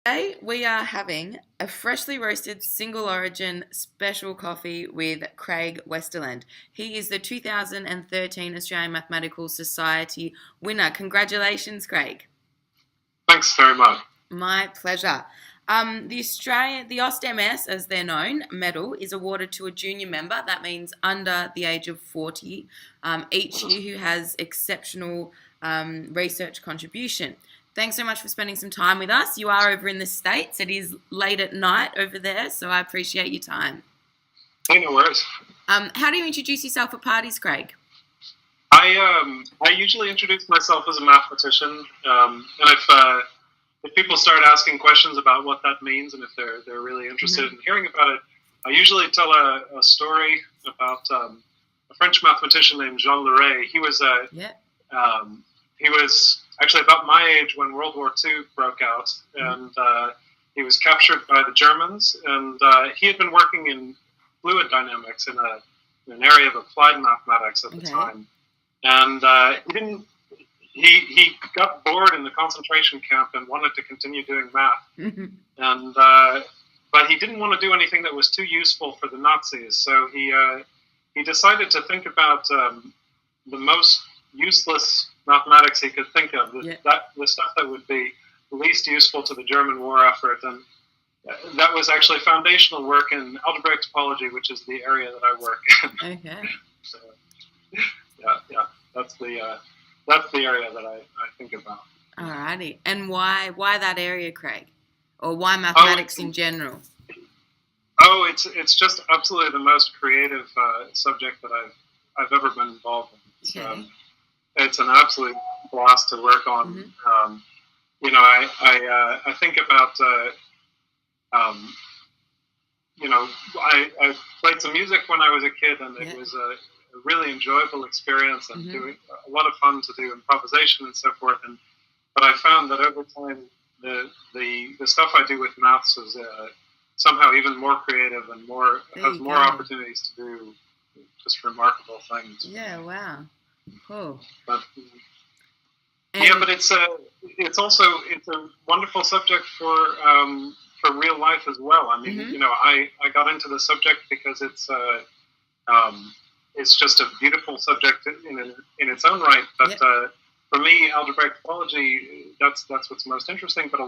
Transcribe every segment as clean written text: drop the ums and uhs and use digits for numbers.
Today we are having a freshly roasted single origin special coffee with Craig Westerland. He is the 2013 Australian Mathematical Society winner. Congratulations, Craig. Thanks very much. My pleasure. The AustMS, as they're known, medal is awarded to a junior member. That means under the age of 40, each year who has exceptional research contribution. Thanks so much for spending some time with us. You are over in the States. It is late at night over there, so I appreciate your time. Hey, no worries. How do you introduce yourself at parties, Craig? I usually introduce myself as a mathematician, and if people start asking questions about what that means and if they're really interested in hearing about it, I usually tell a story about a French mathematician named Jean Leray. He was actually about my age when World War II broke out, and he was captured by the Germans, and he had been working in fluid dynamics in an area of applied mathematics at the time, and he got bored in the concentration camp and wanted to continue doing math, and but he didn't want to do anything that was too useful for the Nazis, so he decided to think about the most useless mathematics he could think of, the stuff that would be least useful to the German war effort, and that was actually foundational work in algebraic topology, which is the area that I work in. Okay. So, that's the area that I think about. Alrighty. And why that area, Craig? Or why mathematics in general? Oh, it's just absolutely the most creative subject that I've ever been involved in. Okay. It's an absolute blast to work on. I think about, I played some music when I was a kid, and it was a really enjoyable experience and doing a lot of fun to do improvisation and so forth. But I found that over time, the stuff I do with maths is somehow even more creative and has more opportunities to do just remarkable things. Yeah, wow. Cool. But it's a wonderful subject for real life as well. I mean, I got into the subject because it's just a beautiful subject in its own right. But for me, algebraic topology, that's what's most interesting. But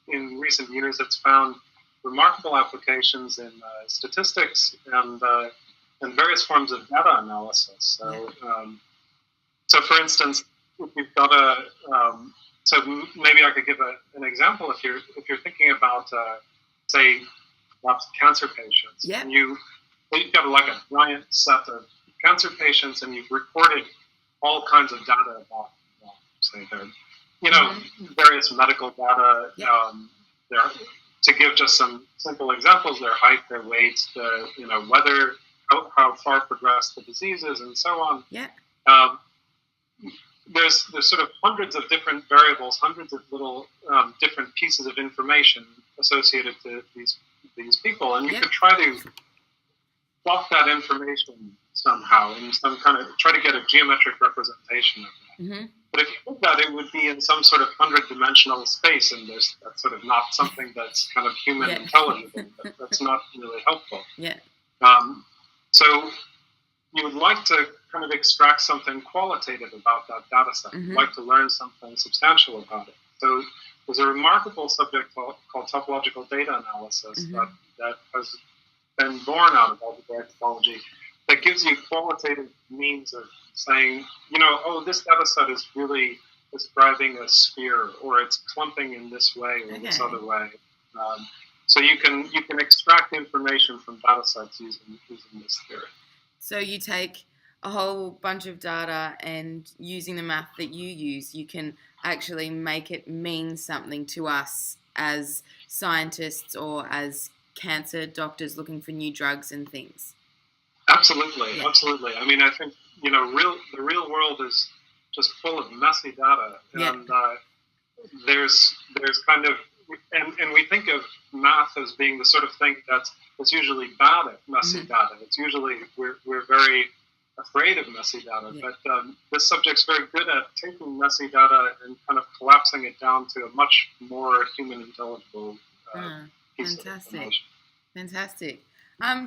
in recent years, it's found remarkable applications in statistics and various forms of data analysis. So for instance, if you've got so maybe I could give an example. If you're thinking about, say, lots of cancer patients, and you've got like a giant set of cancer patients, and you've recorded all kinds of data about, say, their, various medical data. To give just some simple examples, their height, their weight, whether. How far progressed the disease is, and so on. There's sort of hundreds of different variables, hundreds of little different pieces of information associated to these people, and you could try to plot that information somehow in some kind of try to get a geometric representation of that. But if you did that, it would be in some sort of 100-dimensional space, and that's sort of not something that's kind of human intelligible. That's not really helpful. So you would like to kind of extract something qualitative about that data set. You'd like to learn something substantial about it. So there's a remarkable subject called topological data analysis that has been born out of algebraic topology that gives you qualitative means of saying, this data set is really describing a sphere, or it's clumping in this way or this other way. So you can extract information from data sets using this theory. So you take a whole bunch of data, and using the math that you use, you can actually make it mean something to us as scientists or as cancer doctors looking for new drugs and things. Absolutely. I mean, I think the real world is just full of messy data, and there's kind of and we think of math as being the sort of thing that's usually bad at messy data. It's usually we're very afraid of messy data, Yeah. but this subject's very good at taking messy data and kind of collapsing it down to a much more human intelligible piece of information. Fantastic.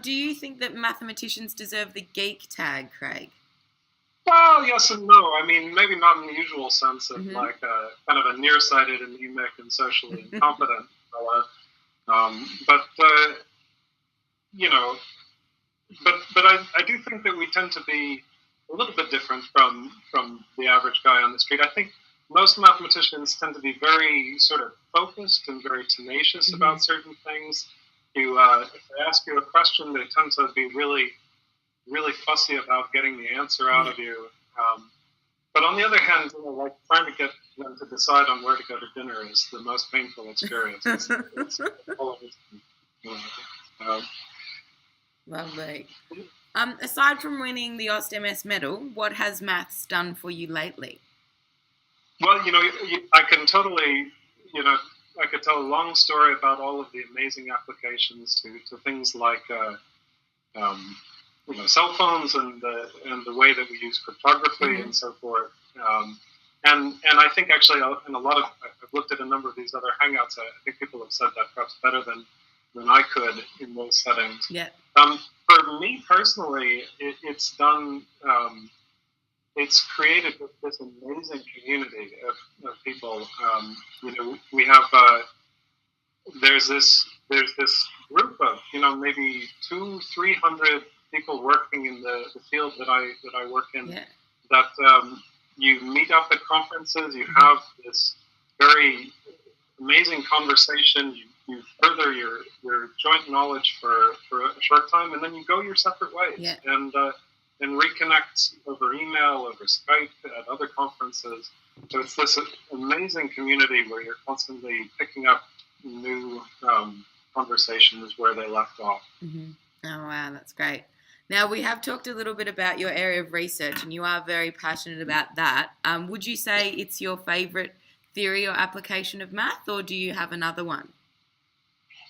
Do you think that mathematicians deserve the geek tag, Craig? Well, yes and no. I mean, maybe not in the usual sense of Mm-hmm. like kind of a nearsighted, anemic, and socially incompetent fella. But you know, but I do think that we tend to be a little bit different from the average guy on the street. I think most mathematicians tend to be very sort of focused and very tenacious Mm-hmm. about certain things. If they ask you a question, they tend to be really fussy about getting the answer out of you. But on the other hand, like trying to get them to decide on where to go to dinner is the most painful experience. It's Lovely. Aside from winning the AustMS medal, what has maths done for you lately? Well, I can totally, I could tell a long story about all of the amazing applications to things like, cell phones and the way that we use cryptography and so forth. And I think actually in a lot of, I've looked at a number of these other Hangouts, I think people have said that perhaps better than I could in those settings. Yeah. For me personally, it's done, it's created this amazing community of people. We have, there's this group of, maybe 200-300 people working in the field that I work in, that you meet up at conferences, you have this very amazing conversation, you further your joint knowledge for a short time, and then you go your separate ways and reconnect over email, over Skype, at other conferences. So it's this amazing community where you're constantly picking up new conversations where they left off. Mm-hmm. Oh, wow, that's great. Now, we have talked a little bit about your area of research, and you are very passionate about that. Would you say it's your favourite theory or application of math, or do you have another one?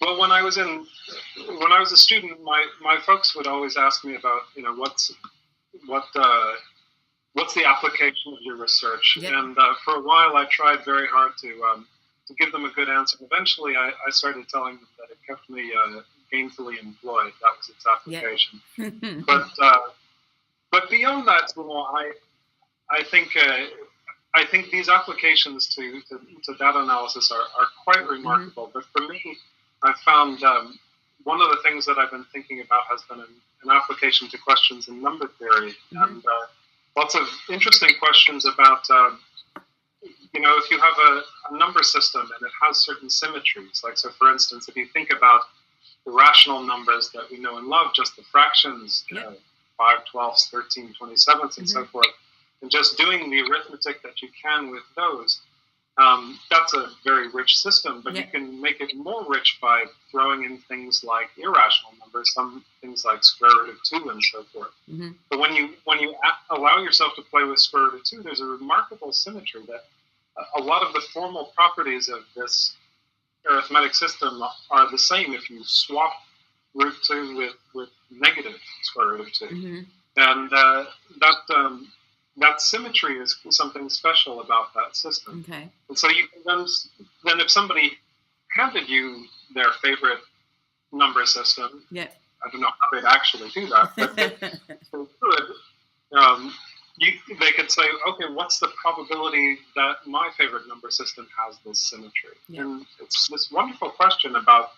Well, when I was a student, my folks would always ask me about, what's the application of your research? Yep. And for a while, I tried very hard to give them a good answer. Eventually, I started telling them that it kept me gainfully employed. That was its application. Yep. But beyond that, I think these applications to data analysis are quite remarkable. But for me, I found one of the things that I've been thinking about has been an application to questions in number theory, and lots of interesting questions about, if you have a number system and it has certain symmetries, like, so for instance, if you think about the rational numbers that we know and love, just the fractions, 5, 12ths, 13, 27ths, and so forth, and just doing the arithmetic that you can with those, that's a very rich system, but you can make it more rich by throwing in things like irrational numbers, some things like square root of 2 and so forth. But when you allow yourself to play with square root of 2, there's a remarkable symmetry that a lot of the formal properties of this arithmetic system are the same if you swap root 2 with negative square root of 2. And that symmetry is something special about that system. Okay. And so you can then if somebody handed you their favorite number system, I don't know how they'd actually do that, but they could. They could say, okay, what's the probability that my favorite number system has this symmetry? And it's this wonderful question about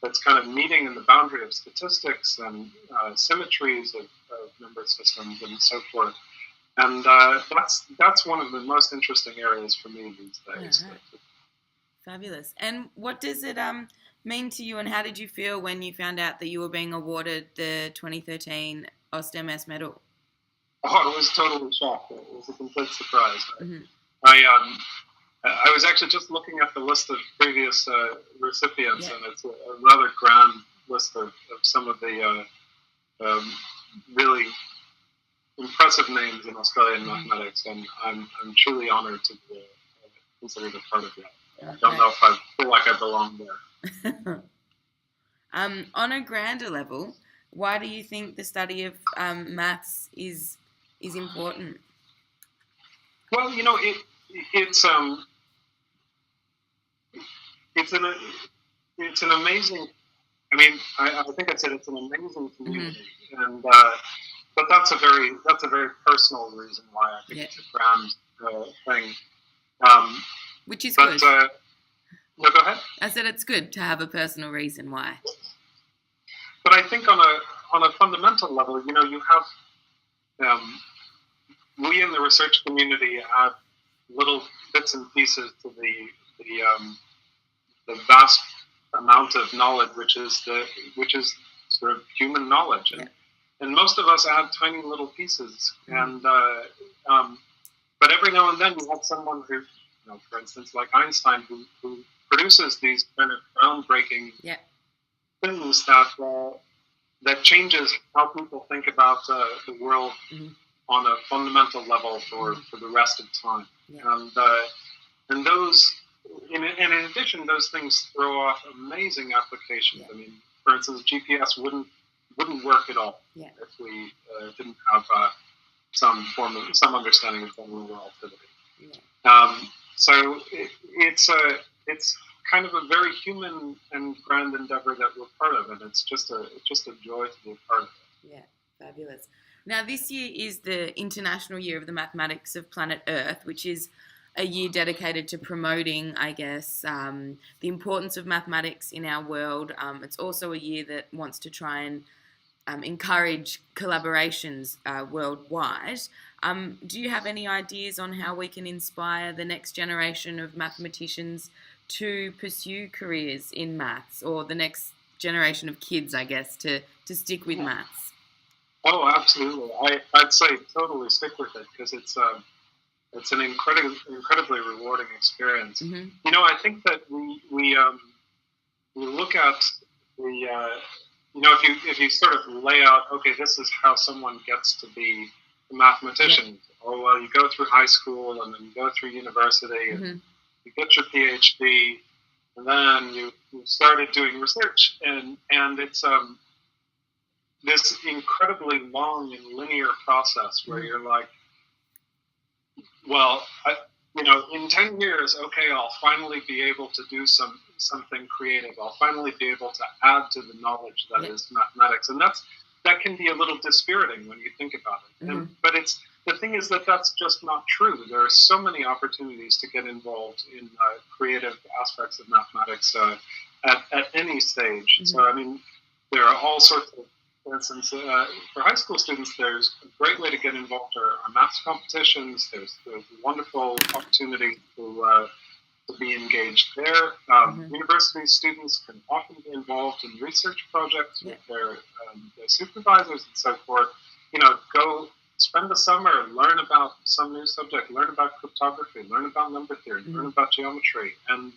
that's kind of meeting in the boundary of statistics and symmetries of number systems and so forth. And that's one of the most interesting areas for me these days. Right. Fabulous. And what does it mean to you, and how did you feel when you found out that you were being awarded the 2013 AustMS medal? Oh, I was totally shocked. It was a complete surprise. I was actually just looking at the list of previous recipients, and it's a rather grand list of some of the really impressive names in Australian mathematics, and I'm truly honored to be considered a part of that. I don't know if I feel like I belong there. On a grander level, Why do you think the study of maths is important? Well, it's it's an it's an amazing. I mean, I think I said it's an amazing community, and but that's a very personal reason why I think it's a grand thing. Which is good. No, go ahead. I said it's good to have a personal reason why. But I think on a fundamental level, you have we in the research community add little bits and pieces to the vast amount of knowledge, which is sort of human knowledge, and most of us add tiny little pieces, and but every now and then you have someone who, for instance, like Einstein, who produces these kind of groundbreaking things that changes how people think about the world on a fundamental level for the rest of time, and those. In addition, those things throw off amazing applications. I mean, for instance, GPS wouldn't work at all if we didn't have some understanding of general relativity. So it's kind of a very human and grand endeavor that we're part of, and it's just a joy to be a part of it. Yeah, fabulous. Now, this year is the International Year of the Mathematics of Planet Earth, which is a year dedicated to promoting, I guess, the importance of mathematics in our world. It's also a year that wants to try and encourage collaborations worldwide. Do you have any ideas on how we can inspire the next generation of mathematicians to pursue careers in maths, or the next generation of kids, I guess, to stick with maths? Oh, absolutely. I'd say totally stick with it, because it's an incredibly rewarding experience. I think that we look at the if you sort of lay out, okay, this is how someone gets to be a mathematician. Oh, well, you go through high school, and then you go through university, and you get your PhD, and then you started doing research, and it's this incredibly long and linear process where you're like, well, in 10 years, okay, I'll finally be able to do something creative. I'll finally be able to add to the knowledge that is mathematics. And that can be a little dispiriting when you think about it. But the thing is that that's just not true. There are so many opportunities to get involved in creative aspects of mathematics at any stage. So, I mean, there are all sorts of, for instance, for high school students, there's a great way to get involved are maths competitions. There's wonderful opportunity to be engaged there. University students can often be involved in research projects with their supervisors and so forth. Go spend the summer, learn about some new subject, learn about cryptography, learn about number theory, learn about geometry, and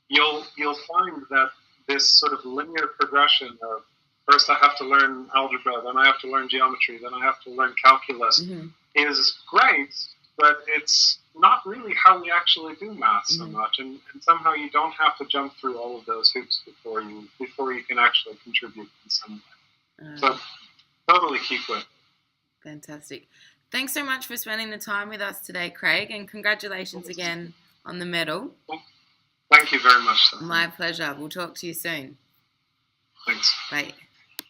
you'll find that this sort of linear progression of first I have to learn algebra, then I have to learn geometry, then I have to learn calculus is great, but it's not really how we actually do math so much, and somehow you don't have to jump through all of those hoops before you can actually contribute in some way. So totally keep with it. Fantastic. Thanks so much for spending the time with us today, Craig, and congratulations again on the medal. Thank you very much. My pleasure. We'll talk to you soon. Thanks. Bye.